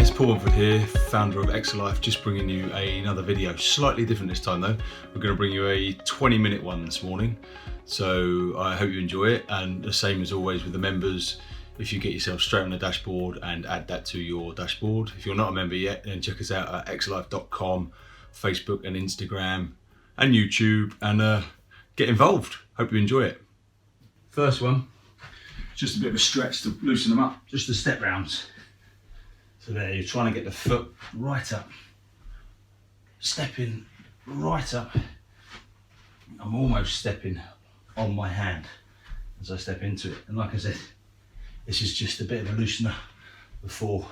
It's Paul Mumford here, founder of Xerlife, just bringing you another video, slightly different this time though. We're going to bring you a 20-minute one this morning, so I hope you enjoy it. And the same as always with the members, if you get yourself straight on the dashboard and add that to your dashboard. If you're not a member yet, then check us out at xerlife.com, Facebook and Instagram and YouTube, and get involved. Hope you enjoy it. First one, just a bit of a stretch to loosen them up, just the step rounds. So there, you're trying to get the foot right up, stepping right up. I'm almost stepping on my hand as I step into it. And like I said, this is just a bit of a loosener before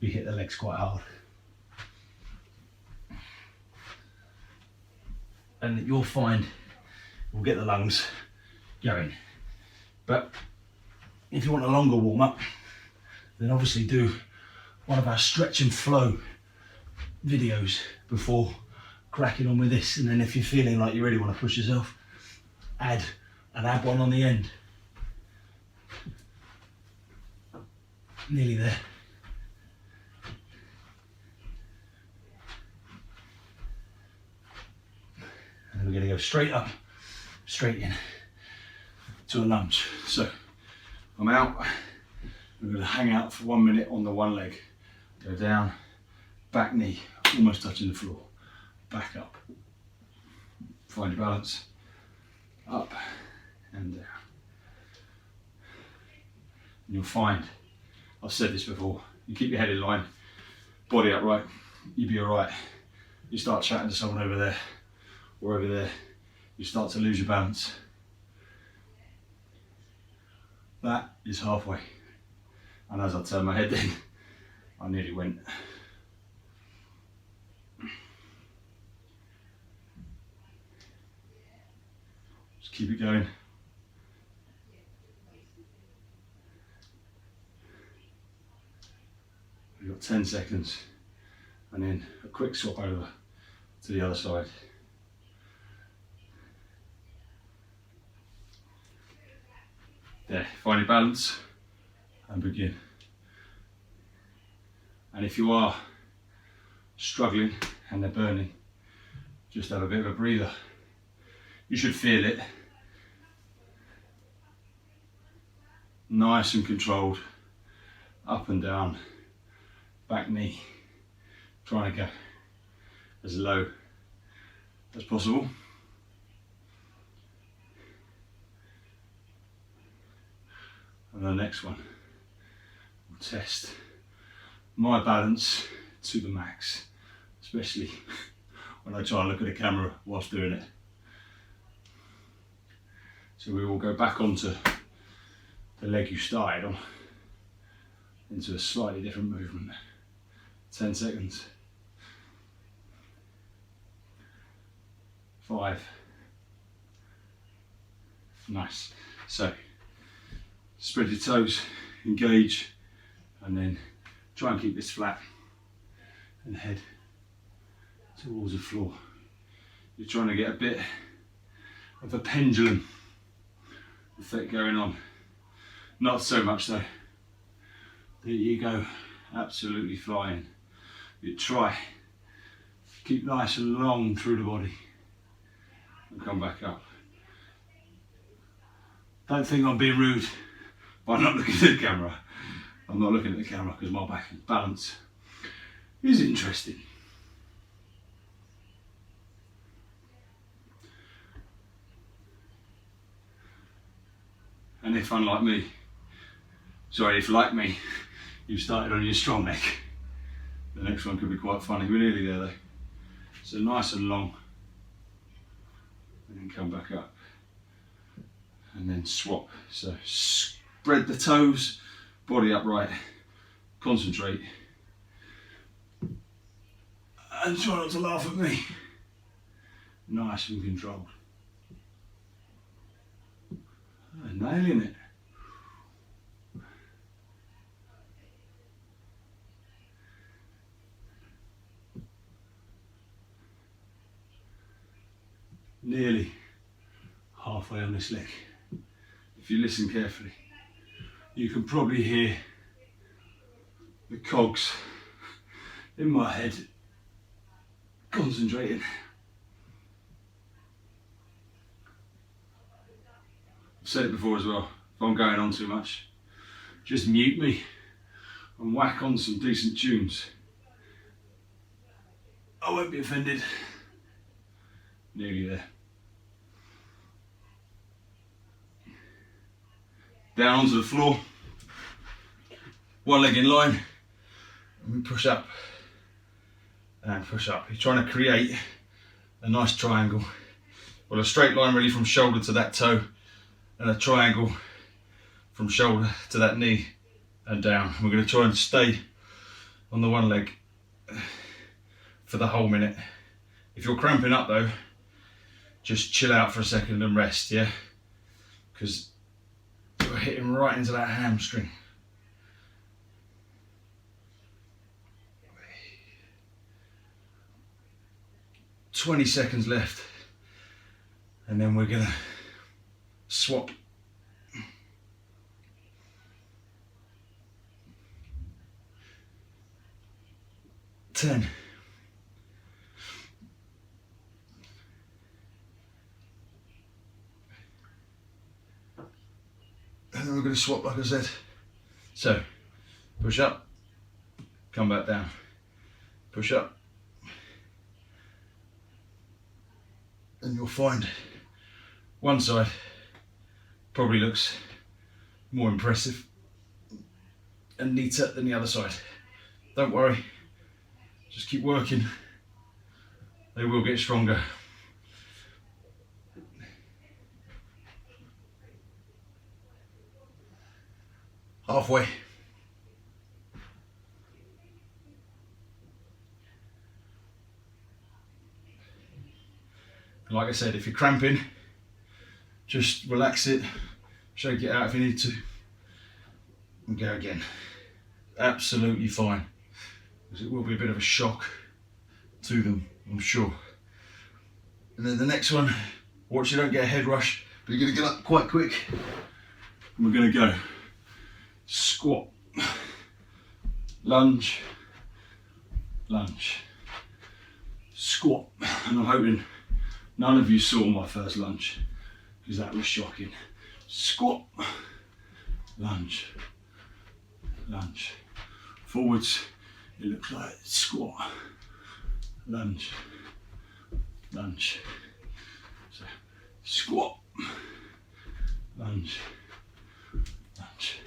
we hit the legs quite hard. And you'll find we'll get the lungs going. But if you want a longer warm up, then obviously do one of our stretch and flow videos before cracking on with this. And then if you're feeling like you really want to push yourself, add an ab one on the end. Nearly there. And we're going to go straight up, straight in to a lunge. So I'm out. I'm going to hang out for 1 minute on the one leg. Go down, back knee, almost touching the floor. Back up. Find your balance. Up and down. And you'll find, I've said this before, you keep your head in line, body upright, you'll be alright. You start chatting to someone over there or over there, you start to lose your balance. That is halfway. And as I turned my head in, I nearly went. Just keep it going. We've got 10 seconds and then a quick swap over to the other side. There, find your balance and begin. And if you are struggling and they're burning, just have a bit of a breather. You should feel it. Nice and controlled, up and down, back knee. Trying to go as low as possible. And the next one, we'll test my balance to the max, especially when I try and look at the camera whilst doing it. So we will go back onto the leg you started on, into a slightly different movement. 10 seconds. 5. Nice. So spread your toes, engage, and then try and keep this flat and head towards the floor. You're trying to get a bit of a pendulum effect going on. Not so much though that you go absolutely flying. You try, keep nice and long through the body and come back up. Don't think I'm being rude by not looking at the camera. I'm not looking at the camera because my back and balance is interesting. And if unlike me, if like me, you've started on your strong neck, the next one could be quite funny. We're nearly there though. So nice and long, and then come back up. And then swap. So spread the toes, body upright, concentrate. And try not to laugh at me. Nice and controlled. Nailing it. Nearly halfway on this leg. If you listen carefully, you can probably hear the cogs in my head, concentrating. I've said it before as well, if I'm going on too much, just mute me and whack on some decent tunes. I won't be offended. Nearly there. Down onto the floor, one leg in line, and we push up and push up. You're trying to create a nice triangle. Well, a straight line really from shoulder to that toe, and a triangle from shoulder to that knee and down. We're going to try and stay on the one leg for the whole minute. If you're cramping up though, just chill out for a second and rest, yeah? Because you're hitting right into that hamstring. "20 seconds left, and then we're gonna swap. 10. And then we're going to swap like I said. So, push up, come back down, push up, and you'll find one side probably looks more impressive and neater than the other side. Don't worry, just keep working, they will get stronger. Halfway. And like I said, if you're cramping, just relax it, shake it out if you need to, and go again. Absolutely fine, because it will be a bit of a shock to them, I'm sure. And then the next one, watch you don't get a head rush, but you're going to get up quite quick. And we're going to go squat, lunge, lunge, squat. And I'm hoping none of you saw my first lunge, because that was shocking. Squat, lunge, lunge. Forwards, it looks like squat, lunge, lunge. So, squat, lunge, lunge,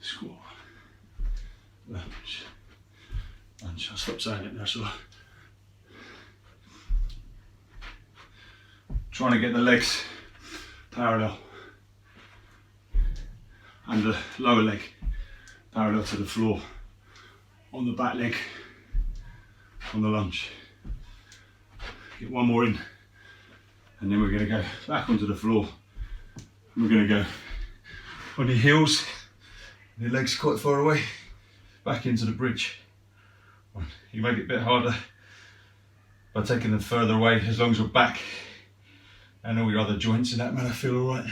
squat, lunge, lunge. I'll stop saying it now, so trying to get the legs parallel and the lower leg parallel to the floor on the back leg on the lunge. Get one more in, and then we're going to go back onto the floor. We're going to go on your heels, your legs quite far away, back into the bridge. You make it a bit harder by taking them further away, as long as your back and all your other joints in that manner feel alright.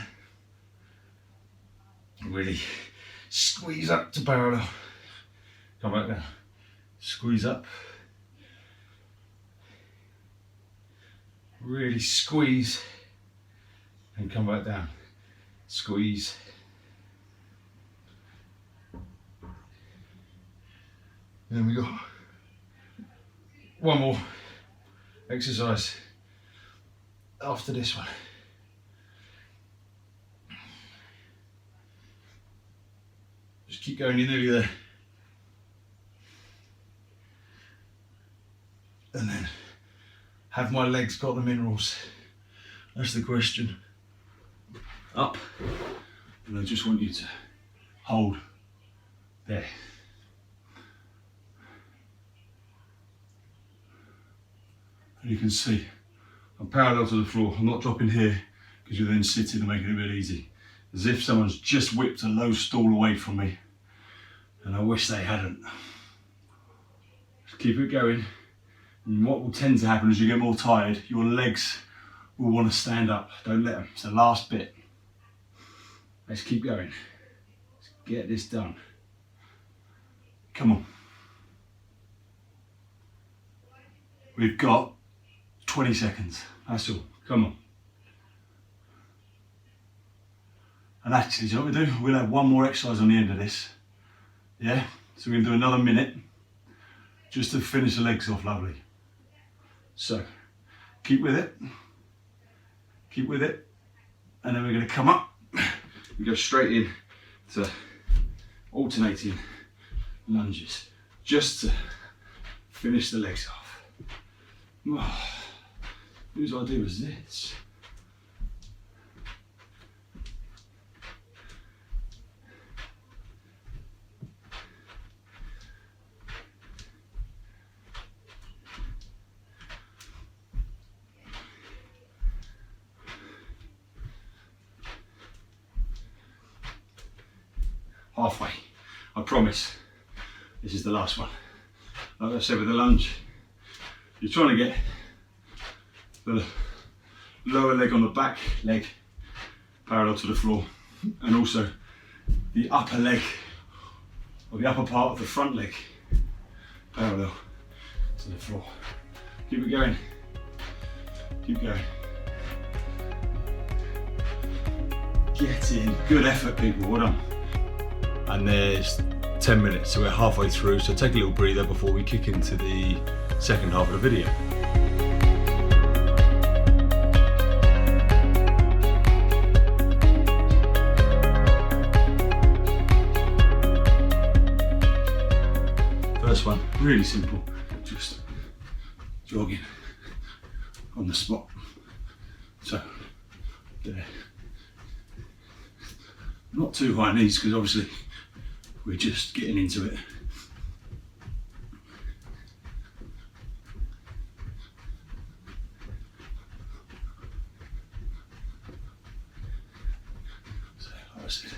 Really squeeze up to parallel. Come back down. Squeeze up. Really squeeze and come back down. Squeeze. And then we got one more exercise after this one. Just keep going, you're nearly there. And then, have my legs got the minerals? That's the question. Up, and I just want you to hold there. And you can see, I'm parallel to the floor. I'm not dropping here, because you're then sitting and making it a bit easy. As if someone's just whipped a low stool away from me, and I wish they hadn't. Just keep it going. And what will tend to happen as you get more tired, your legs will want to stand up. Don't let them. It's the last bit. Let's keep going. Let's get this done. Come on. We've got 20 seconds, that's all, come on. And actually, do you know what we'll do? We'll have one more exercise on the end of this. Yeah, so we're gonna do another minute just to finish the legs off lovely. So, keep with it, and then we're gonna come up and go straight in to alternating lunges, just to finish the legs off. Oh, whose idea was this? Halfway, I promise. This is the last one. Like I said with the lunge, you're trying to get the lower leg on the back leg parallel to the floor, and also the upper leg, or the upper part of the front leg parallel to the floor. Keep it going, keep going. Get in, good effort people, well done. And there's 10 minutes, so we're halfway through, so take a little breather before we kick into the second half of the video. First one, really simple, just jogging on the spot. So, there. Not too high knees, because obviously we're just getting into it. So, like I said,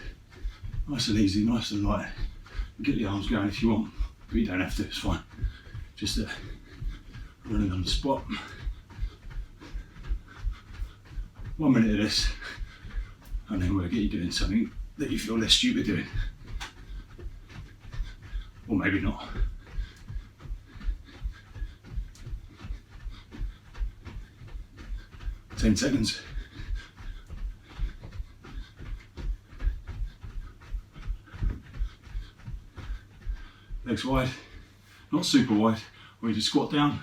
nice and easy, nice and light. Get the arms going if you want, but you don't have to, it's fine. Just running on the spot. 1 minute of this, and then we'll get you doing something that you feel less stupid doing. Or maybe not. Ten seconds. Legs wide, not super wide. Or you just squat down,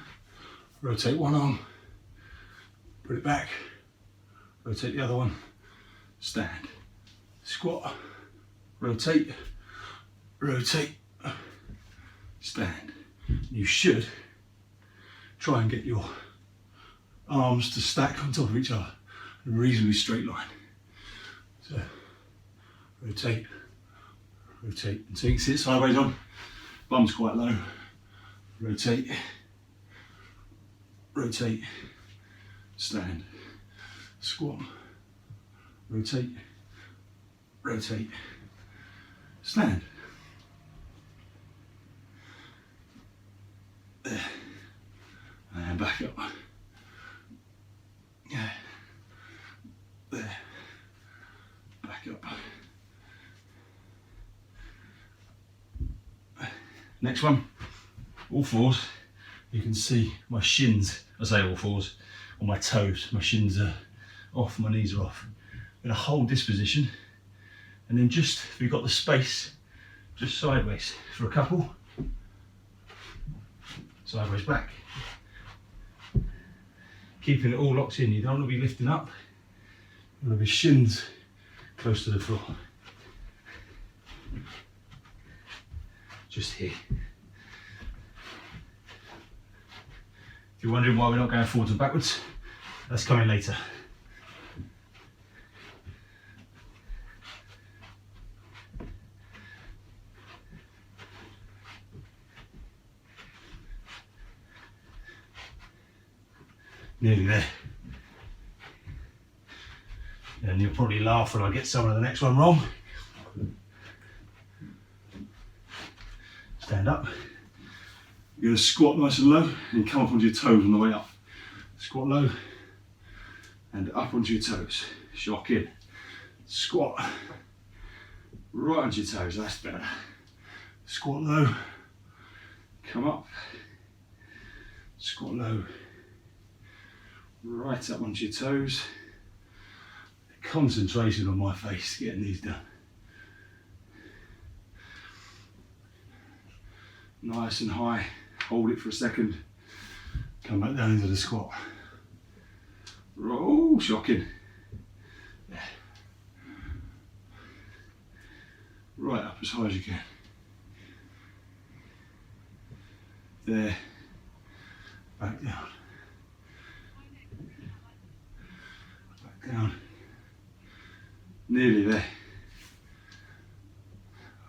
rotate one arm, put it back, rotate the other one, stand, squat, rotate, rotate, stand. You should try and get your arms to stack on top of each other in a reasonably straight line. So rotate, rotate, and so you can sit sideways on, bum's quite low, rotate, rotate, stand, squat, rotate, rotate, stand. There. And back up. Yeah. There. Back up. Next one, all fours. You can see my shins, I say all fours, on my toes. My shins are off, my knees are off. I'm gonna hold this position, and then just, if you've got the space, just sideways for a couple. Sideways back. Keeping it all locked in. You don't want to be lifting up. You want to be shins close to the floor. Just here. If you're wondering why we're not going forwards and backwards, that's coming later. Nearly there. And you'll probably laugh when I get some of the next one wrong. Stand up. You're going to squat nice and low and come up onto your toes on the way up. Squat low and up onto your toes. Shock in. Squat. Right onto your toes, that's better. Squat low. Come up. Squat low, right up onto your toes. Concentration on my face, getting these done. Nice and high, hold it for a second, come back down into the squat. Oh, shocking. There. Right up as high as you can. There, back down. Back down. Nearly there.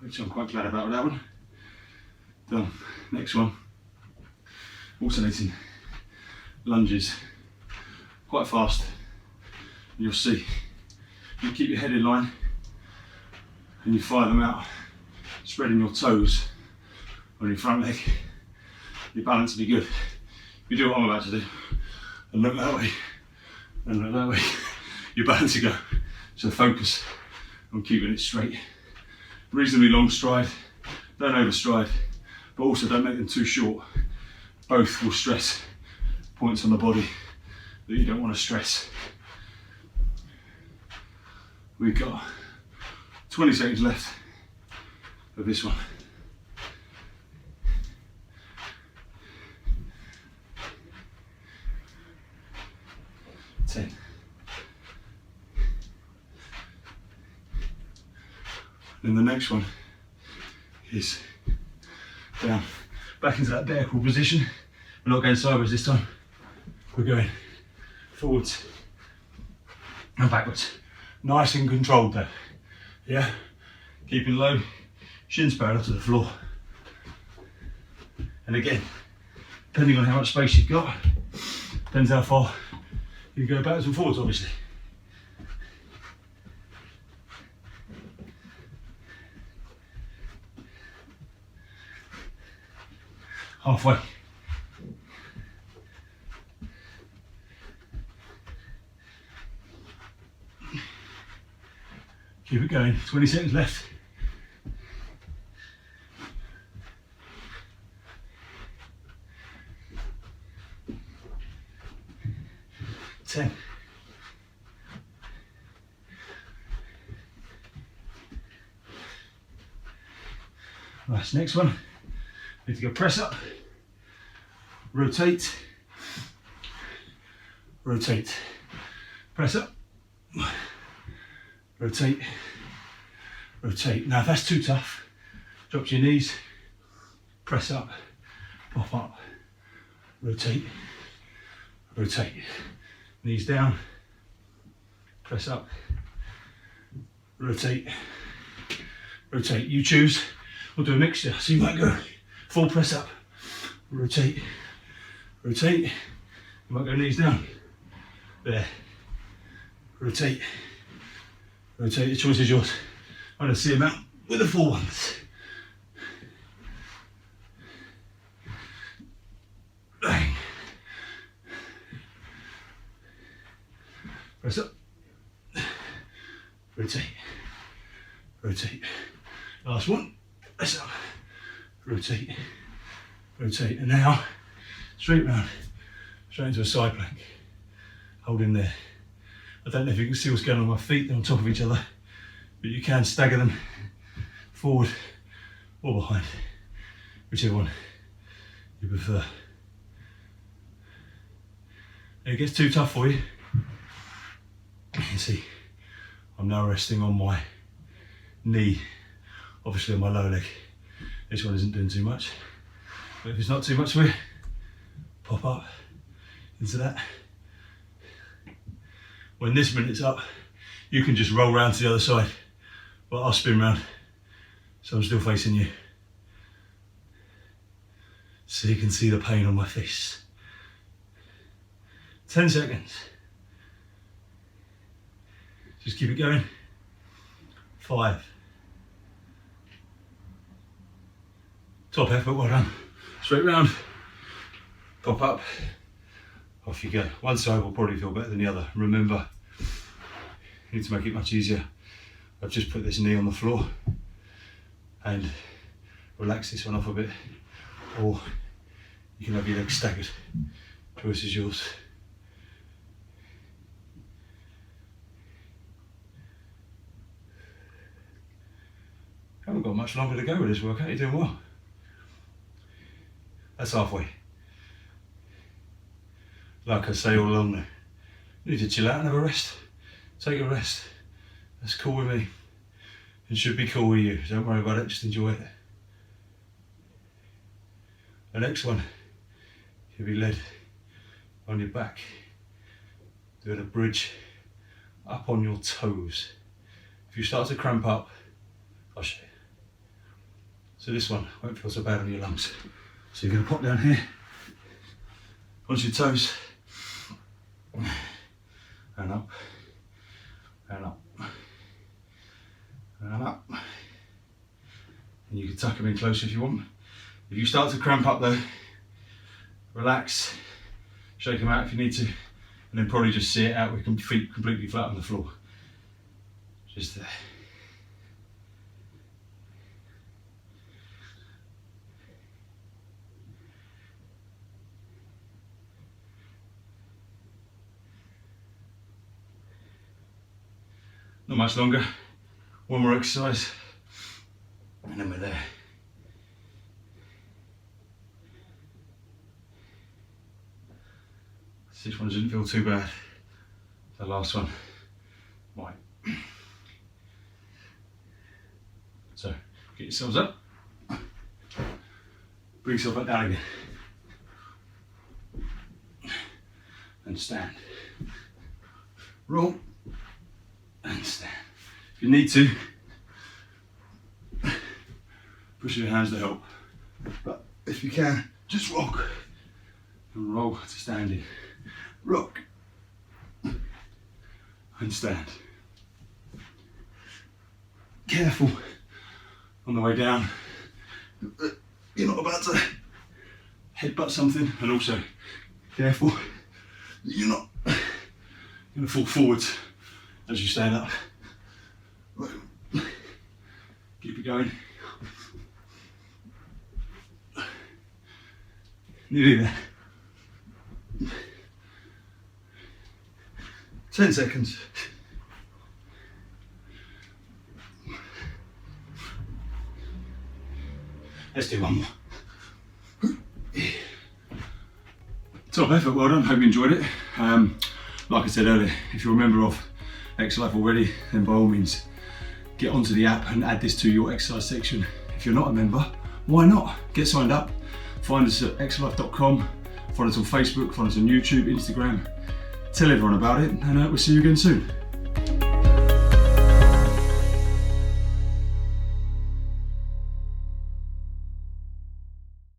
Which I'm quite glad about that one. Done. Next one. Alternating lunges. Quite fast. And you'll see. You keep your head in line and you fire them out, spreading your toes on your front leg. Your balance will be good. If you do what I'm about to do and look that way and look that way, your balance will go. So focus on keeping it straight. Reasonably long stride, don't overstride, but also don't make them too short. Both will stress points on the body that you don't want to stress. We've got 20 seconds left of this one. 10. Then the next one is down, back into that bear crawl position. We're not going sideways this time. We're going forwards and backwards. Nice and controlled though. Yeah, keeping low, shins parallel to the floor. And again, depending on how much space you've got, depends how far you go backwards and forwards, obviously. Halfway. Keep it going, 20 seconds left. Ten. Nice, next one. Need to go press up, rotate, rotate, press up, rotate, rotate. Now if that's too tough, drop to your knees, press up, pop up, rotate, rotate. Knees down, press up, rotate, rotate. You choose, we'll do a mixture. So you might go full press up, rotate, rotate. You might go knees down, there, rotate, rotate. The choice is yours. I'm going to see them out with the full ones. Bang. Press up, rotate, rotate. Last one, press up, rotate, rotate. And now, straight round, straight into a side plank. Hold in there. I don't know if you can see what's going on with my feet, they're on top of each other, but you can stagger them forward or behind, whichever one you prefer. If it gets too tough for you, you can see I'm now resting on my knee, obviously on my lower leg. This one isn't doing too much, but if it's not too much for you, pop up into that. When this minute's up, you can just roll round to the other side, but I'll spin round so I'm still facing you, so you can see the pain on my face. 10 seconds. Just keep it going. 5. Top effort, well done. Straight round, pop up, off you go. One side will probably feel better than the other. Remember, you need to make it much easier. I've just put this knee on the floor and relax this one off a bit, or You can have your legs staggered. Choice is yours. Haven't got much longer to go with this workout. You're doing well. That's halfway. Like I say all along there, you need to chill out and have a rest. Take a rest. That's cool with me. It should be cool with you. Don't worry about it, just enjoy it. The next one, you'll be led on your back, doing a bridge up on your toes. If you start to cramp up, I'll show you. So this one won't feel so bad on your lungs. So you're going to pop down here, onto your toes, and up, and up, and up. And you can tuck them in closer if you want. If you start to cramp up though, relax, shake them out if you need to, and then probably just sit it out with feet completely flat on the floor. Just there. Not much longer, one more exercise, and then we're there. This one didn't feel too bad. The last one might. So get yourselves up, bring yourself back down again, and stand. Roll and stand. If you need to, push your hands to help. But if you can, just rock and roll to standing. Rock and stand. Careful on the way down. You're not about to headbutt something, and also careful that you're not going to fall forwards as you stand up. Keep it going. Nearly there. 10 seconds. Let's do one more. Top effort, well done, hope you enjoyed it. Like I said earlier, if you're a member of Xerlife already, then by all means get onto the app and add this to your exercise section. If you're not a member, why not? Get signed up. Find us at xerlife.com, find us on Facebook, find us on YouTube, Instagram. Tell everyone about it, and we'll see you again soon.